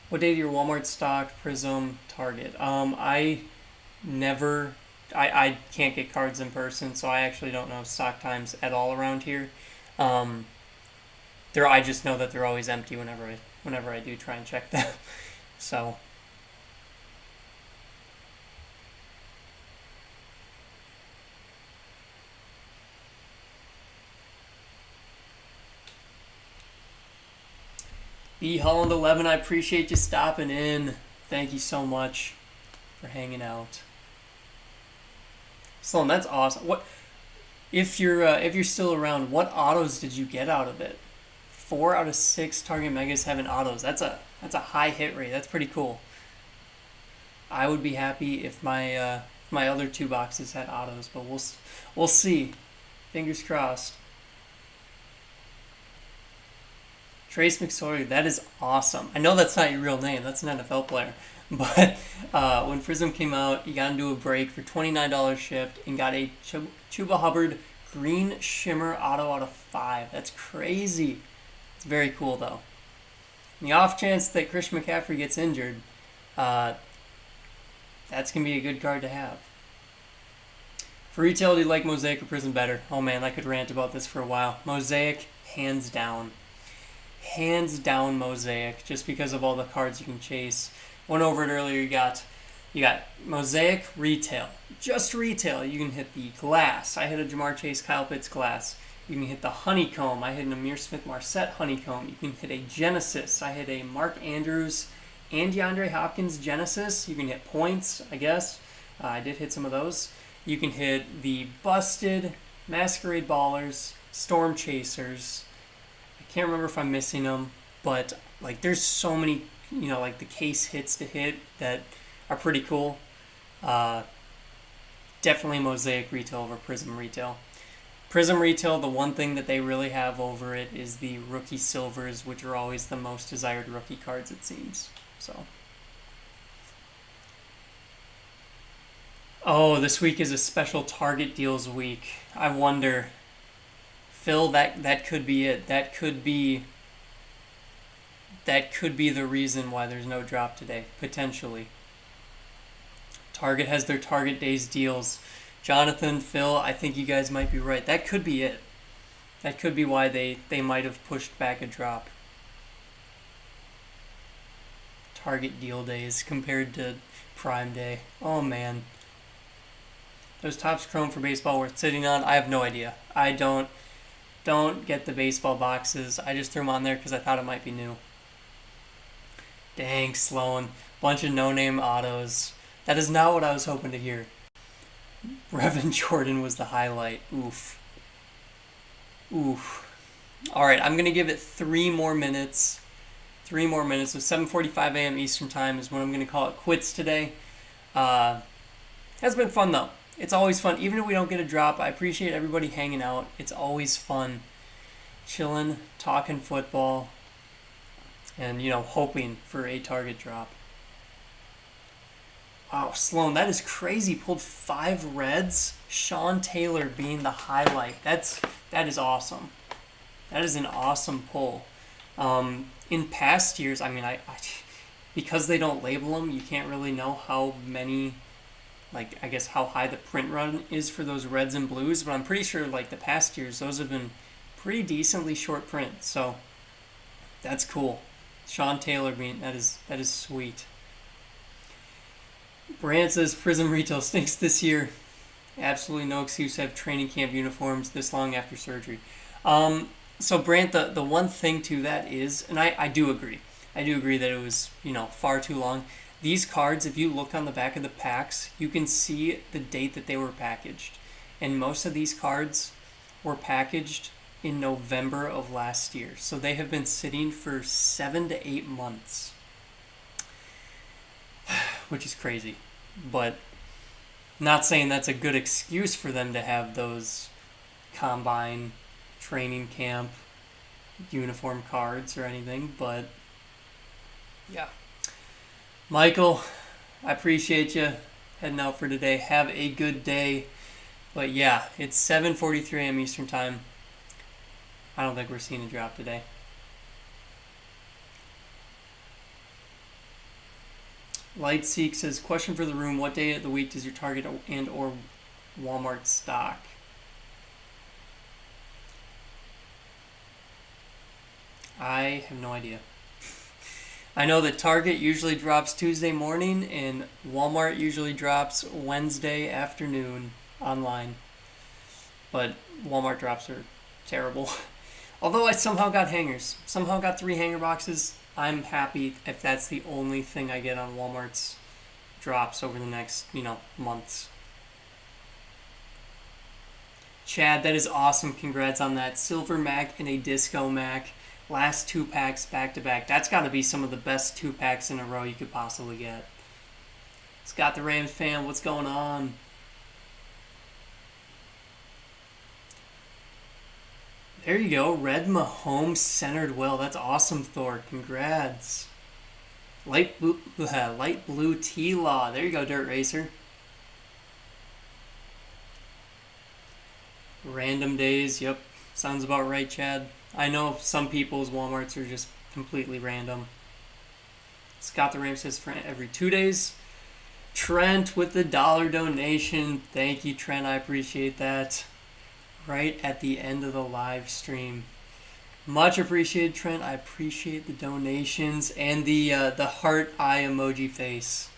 What day do your Walmart stock, Prizm, Target? I can't get cards in person, so I actually don't know stock times at all around here. I just know that they're always empty whenever I do try and check them. So. B Holland 11, I appreciate you stopping in. Thank you so much for hanging out. Sloan, that's awesome. What if you're still around? What autos did you get out of it? 4 out of 6 Target Megas having autos. That's a high hit rate. That's pretty cool. I would be happy if my other 2 boxes had autos, but we'll see. Fingers crossed. Trace McSorley, that is awesome. I know that's not your real name. That's an NFL player. But when Prizm came out, you got into a break for $29 shipped and got a Chuba Hubbard green shimmer auto out of 5. That's crazy. It's very cool, though. In the off chance that Christian McCaffrey gets injured, that's going to be a good card to have. For retail, do you like Mosaic or Prizm better? Oh man, I could rant about this for a while. Mosaic, hands down. Hands down Mosaic, just because of all the cards you can chase. Went over it earlier. You got Mosaic retail, just retail. You can hit the glass. I hit a Jamar Chase, Kyle Pitts glass. You can hit the honeycomb. I hit an Amir Smith Marset honeycomb. You can hit a Genesis. I hit a Mark Andrews and DeAndre Hopkins Genesis. You can hit points, I guess. I did hit some of those. You can hit the busted Masquerade Ballers, Storm Chasers. Can't remember if I'm missing them, but like there's so many, like the case hits to hit that are pretty cool. Definitely Mosaic retail over Prizm retail. Prizm retail, the one thing that they really have over it is the rookie silvers, which are always the most desired rookie cards, it seems. So. Oh, this week is a special Target deals week. I wonder, Phil, that could be it. That could be the reason why there's no drop today, potentially. Target has their Target Days deals. Jonathan, Phil, I think you guys might be right. That could be it. That could be why they might have pushed back a drop. Target deal days compared to Prime Day. Oh man. Those Topps Chrome for baseball worth sitting on? I have no idea. I don't get the baseball boxes. I just threw them on there because I thought it might be new. Dang, Sloan. Bunch of no-name autos. That is not what I was hoping to hear. Revan Jordan was the highlight. Oof. Oof. All right, I'm going to give it 3 more minutes. 3 more minutes. So 7:45 a.m. Eastern Time is when I'm going to call it quits today. Has been fun, though. It's always fun. Even if we don't get a drop, I appreciate everybody hanging out. It's always fun. Chilling, talking football, and, hoping for a Target drop. Wow, Sloan, that is crazy. Pulled 5 reds. Sean Taylor being the highlight. That is awesome. That is an awesome pull. In past years, I because they don't label them, you can't really know how many, I guess how high the print run is for those reds and blues. But I'm pretty sure, the past years, those have been pretty decently short print. So that's cool. Sean Taylor that is sweet. Brant says Prizm retail stinks this year. Absolutely no excuse to have training camp uniforms this long after surgery. So Brant, the one thing to that is, and I do agree. I do agree that it was, far too long. These cards, if you look on the back of the packs, you can see the date that they were packaged. And most of these cards were packaged in November of last year. So they have been sitting for 7 to 8 months. Which is crazy. But not saying that's a good excuse for them to have those combine, training camp, uniform cards or anything. But yeah. Michael, I appreciate you heading out for today. Have a good day. But yeah, it's 7:43 a.m. Eastern Time. I don't think we're seeing a drop today. Lightseek says, question for the room, what day of the week does your Target and or Walmart stock? I have no idea. I know that Target usually drops Tuesday morning and Walmart usually drops Wednesday afternoon online. But Walmart drops are terrible. Although I somehow got hangers. Somehow got 3 hanger boxes. I'm happy if that's the only thing I get on Walmart's drops over the next, months. Chad, that is awesome. Congrats on that. Silver Mac and a Disco Mac. Last 2 packs back to back. That's got to be some of the best 2 packs in a row you could possibly get. Scott the Rams fan, what's going on? There you go. Red Mahomes centered well. That's awesome, Thor. Congrats. Light blue T-Law. There you go, Dirt Racer. Random days. Yep. Sounds about right, Chad. I know some people's Walmarts are just completely random. Scott the Ram says for every 2 days. Trent with the $1 donation. Thank you, Trent. I appreciate that. Right at the end of the live stream. Much appreciated, Trent. I appreciate the donations and the heart eye emoji face.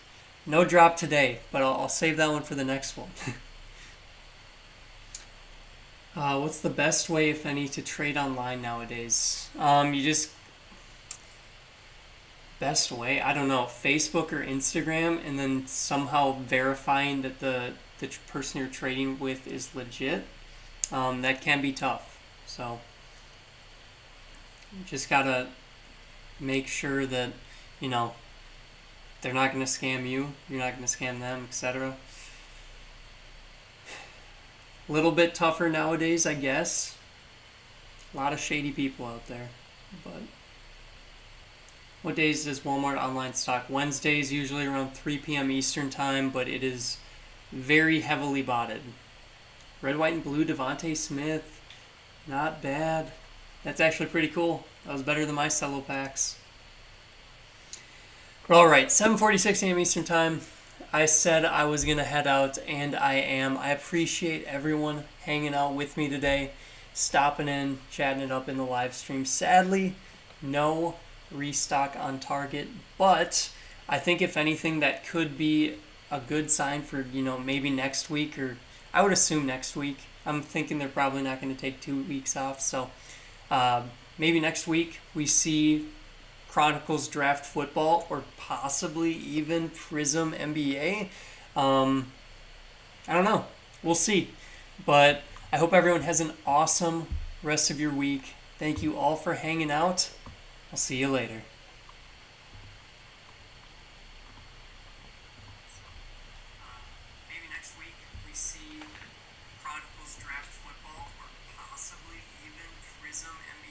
No drop today, but I'll save that one for the next one. What's the best way, if any, to trade online nowadays? Best way? I don't know. Facebook or Instagram, and then somehow verifying that the person you're trading with is legit. That can be tough. So you just gotta make sure that, they're not gonna scam you, you're not gonna scam them, etc. A little bit tougher nowadays, I guess. A lot of shady people out there. But what days does Walmart online stock? Wednesdays, usually around 3 p.m. Eastern time, but it is very heavily botted. Red, white, and blue, Devontae Smith. Not bad. That's actually pretty cool. That was better than my cello packs. But all right, 7:46 a.m. Eastern Time. I said I was going to head out, and I am. I appreciate everyone hanging out with me today, stopping in, chatting it up in the live stream. Sadly, no restock on target, but I think if anything, that could be a good sign for, maybe next week, or I would assume next week. I'm thinking they're probably not going to take 2 weeks off, so maybe next week we see Chronicles Draft Football or possibly even Prizm NBA. I don't know. We'll see. But I hope everyone has an awesome rest of your week. Thank you all for hanging out. I'll see you later. Maybe next week we see Chronicles Draft Football or possibly even Prizm NBA.